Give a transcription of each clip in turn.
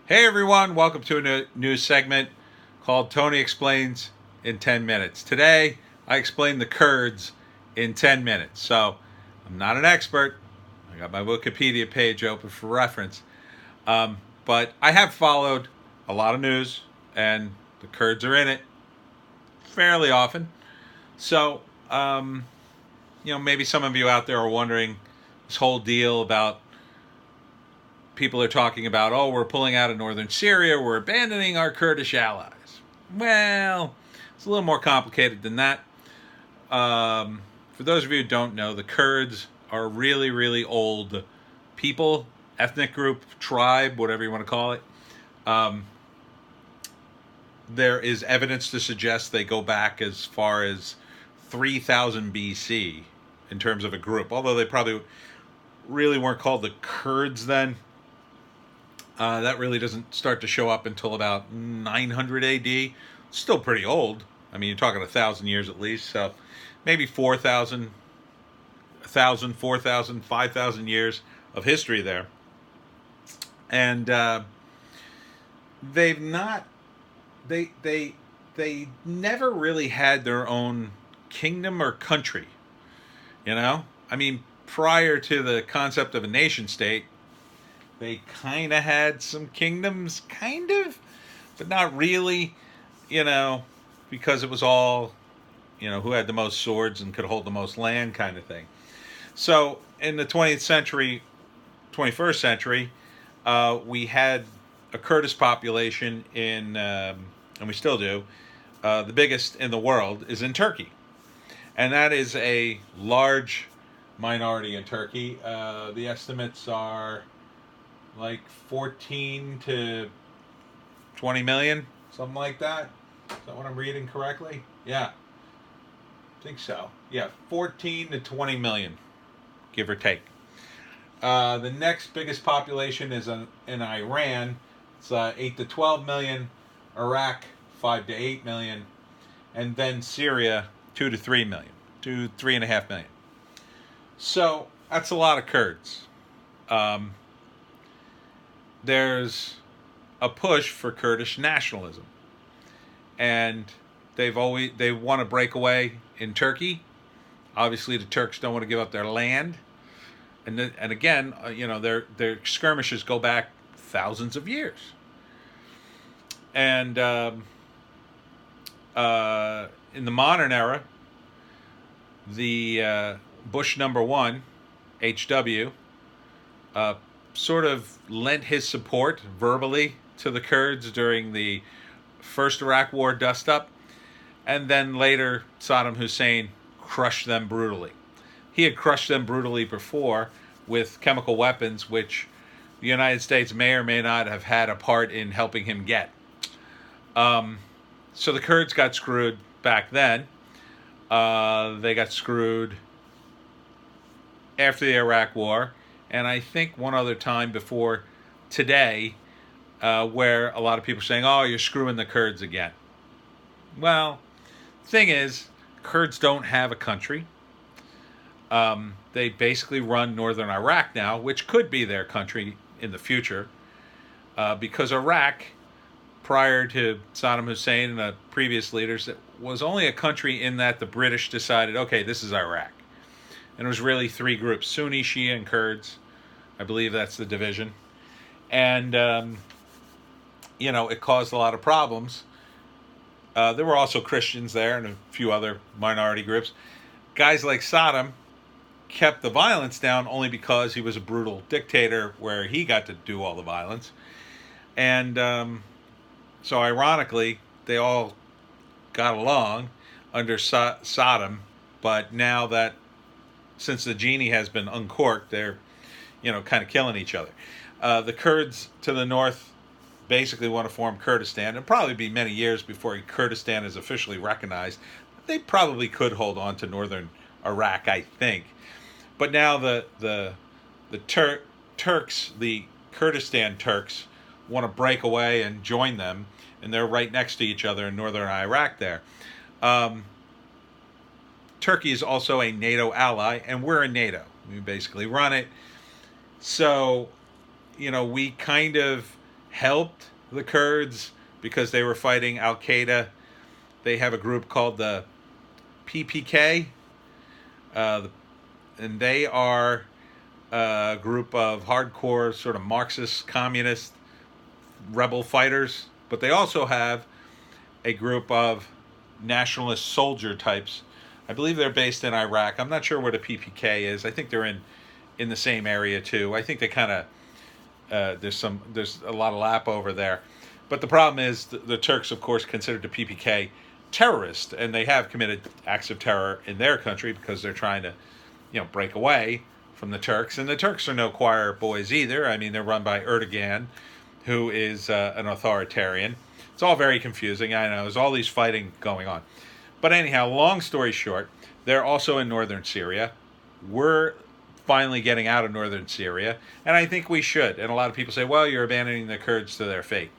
Hey everyone, welcome to a new segment called Tony Explains in 10 Minutes. Today, I explain the Kurds in 10 minutes. So, I'm not an expert. I got my Wikipedia page open for reference. But I have followed a lot of news, and the Kurds are in it fairly often. So, maybe some of you out there are wondering this whole deal about people are talking about, oh, we're pulling out of northern Syria, we're abandoning our Kurdish allies. Well, it's a little more complicated than that. For those of you who don't know, the Kurds are really, really old people, ethnic group, tribe, whatever you want to call it. There is evidence to suggest they go back as far as 3000 BC in terms of a group, although they probably really weren't called the Kurds then. That really doesn't start to show up until about 900 AD. Still pretty old. I mean, you're talking 1,000 years at least. So maybe 4,000, 1,000, 4,000, 5,000 years of history there. And they've not. They never really had their own kingdom or country. I mean, prior to the concept of a nation state, they kind of had some kingdoms, kind of, but not really, because it was all, who had the most swords and could hold the most land kind of thing. So in the 20th century, 21st century, we had a Kurdish population and we still do, the biggest in the world is in Turkey. And that is a large minority in Turkey. The estimates are like 14 to 20 million, something like that. Is that what I'm reading correctly? Yeah, I think so. Yeah, 14 to 20 million, give or take. The next biggest population is in Iran. It's 8 to 12 million. Iraq, 5 to 8 million. And then Syria, 2 to 3 million. 3.5 million. So that's a lot of Kurds. There's a push for Kurdish nationalism, and they want to break away in Turkey. Obviously, the Turks don't want to give up their land, and again, their skirmishes go back thousands of years. And in the modern era, the Bush #1, HW, sort of lent his support verbally to the Kurds during the first Iraq War dust-up, and then later Saddam Hussein crushed them brutally. He had crushed them brutally before with chemical weapons, which the United States may or may not have had a part in helping him get. So the Kurds got screwed back then. They got screwed after the Iraq War, and I think one other time before today, where a lot of people are saying, oh, you're screwing the Kurds again. Well, thing is, Kurds don't have a country. They basically run northern Iraq now, which could be their country in the future, because Iraq, prior to Saddam Hussein and the previous leaders, it was only a country in that the British decided, okay, this is Iraq. And it was really three groups, Sunni, Shia, and Kurds. I believe that's the division. And, it caused a lot of problems. There were also Christians there and a few other minority groups. Guys like Saddam kept the violence down only because he was a brutal dictator where he got to do all the violence. And so ironically, they all got along under Saddam, but now that since the genie has been uncorked, they're kind of killing each other. The Kurds to the north basically want to form Kurdistan. It'll probably be many years before Kurdistan is officially recognized. They probably could hold on to northern Iraq, I think. But now the Turks, the Kurdistan Turks, want to break away and join them, and they're right next to each other in northern Iraq there. Turkey is also a NATO ally, and we're in NATO. We basically run it. So, we kind of helped the Kurds because they were fighting Al Qaeda. They have a group called the PPK, uh, and they are a group of hardcore sort of Marxist, communist, rebel fighters. But they also have a group of nationalist soldier types. I believe they're based in Iraq. I'm not sure where the PPK is. I think they're in the same area too. I think they kind of there's a lot of lap over there. But the problem is the Turks, of course, consider the PPK terrorist, and they have committed acts of terror in their country because they're trying to, break away from the Turks. And the Turks are no choir boys either. I mean, they're run by Erdogan, who is an authoritarian. It's all very confusing. I know there's all these fighting going on. But anyhow, long story short, they're also in northern Syria. We're finally getting out of northern Syria, and I think we should. And a lot of people say, well, you're abandoning the Kurds to their fate.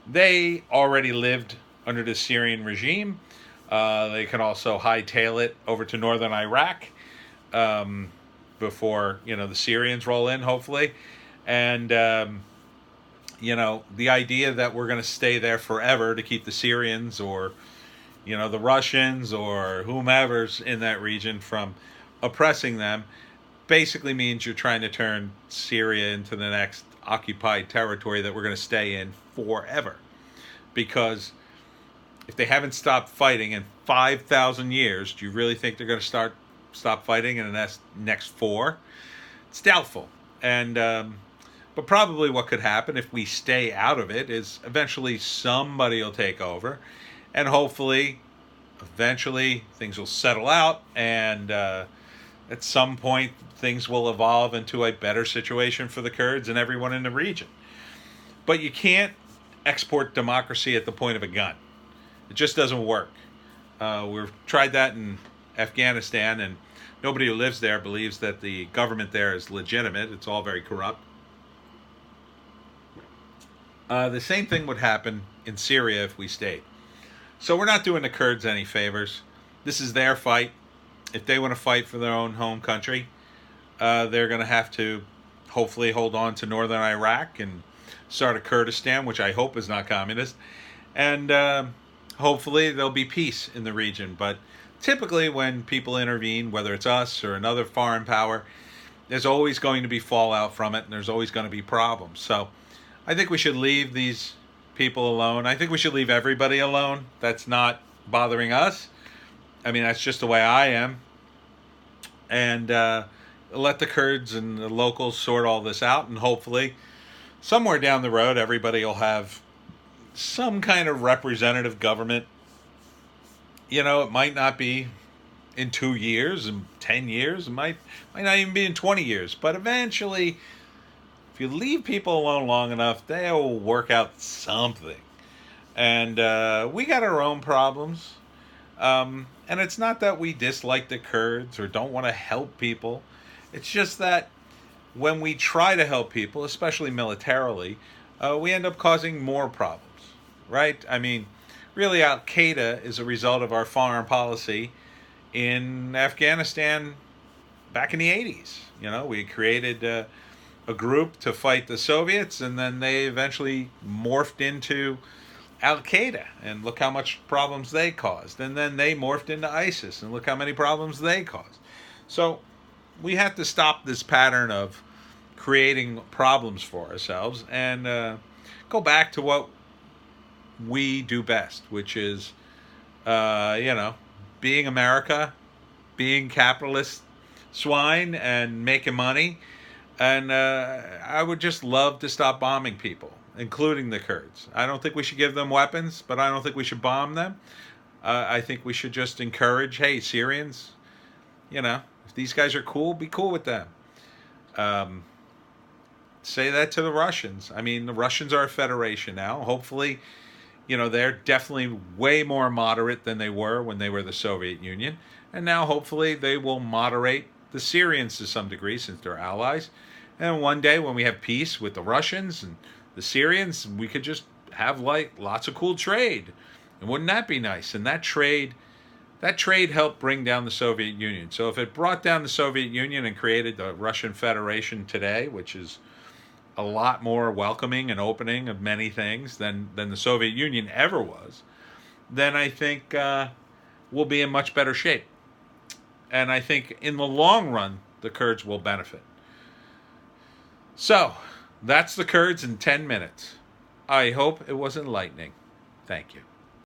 They already lived under the Syrian regime. They can also hightail it over to northern Iraq before, the Syrians roll in, hopefully. And, the idea that we're going to stay there forever to keep the Syrians or, the Russians or whomever's in that region from oppressing them basically means you're trying to turn Syria into the next occupied territory that we're going to stay in forever. Because if they haven't stopped fighting in 5,000 years, do you really think they're going to stop fighting in the next 4? It's doubtful. And but probably what could happen if we stay out of it is eventually somebody will take over, and hopefully eventually things will settle out, and at some point things will evolve into a better situation for the Kurds and everyone in the region. But you can't export democracy at the point of a gun. It just doesn't work. We've tried that in Afghanistan, and nobody who lives there believes that the government there is legitimate. It's all very corrupt. The same thing would happen in Syria if we stayed. So we're not doing the Kurds any favors. This is their fight. If they want to fight for their own home country, they're going to have to hopefully hold on to northern Iraq and start a Kurdistan, which I hope is not communist. And hopefully there'll be peace in the region. But typically when people intervene, whether it's us or another foreign power, there's always going to be fallout from it, and there's always going to be problems. So I think we should leave these people alone. I think we should leave everybody alone that's not bothering us. I mean, that's just the way I am. And let the Kurds and the locals sort all this out, and hopefully somewhere down the road everybody will have some kind of representative government. It might not be in 2 years and 10 years. It might not even be in 20 years. But eventually, if you leave people alone long enough, they'll work out something. And we got our own problems. And it's not that we dislike the Kurds or don't want to help people. It's just that when we try to help people, especially militarily, we end up causing more problems, right? I mean, really, Al Qaeda is a result of our foreign policy in Afghanistan back in the 80s. We created a group to fight the Soviets, and then they eventually morphed into Al Qaeda, and look how much problems they caused. And then they morphed into ISIS, and look how many problems they caused. So we have to stop this pattern of creating problems for ourselves and go back to what we do best, which is, being America, being capitalist swine and making money. And I would just love to stop bombing people, including the Kurds. I don't think we should give them weapons, but I don't think we should bomb them. I think we should just encourage, hey, Syrians, if these guys are cool, be cool with them. Say that to the Russians. I mean, the Russians are a federation now. Hopefully, they're definitely way more moderate than they were when they were the Soviet Union. And now, hopefully, they will moderate the Syrians to some degree since they're allies. And one day when we have peace with the Russians and the Syrians, we could just have lots of cool trade. And wouldn't that be nice? And that trade helped bring down the Soviet Union. So if it brought down the Soviet Union and created the Russian Federation today, which is a lot more welcoming and opening of many things than the Soviet Union ever was, then I think we'll be in much better shape. And I think in the long run, the Kurds will benefit. So, that's the Kurds in 10 minutes. I hope it was enlightening. Thank you.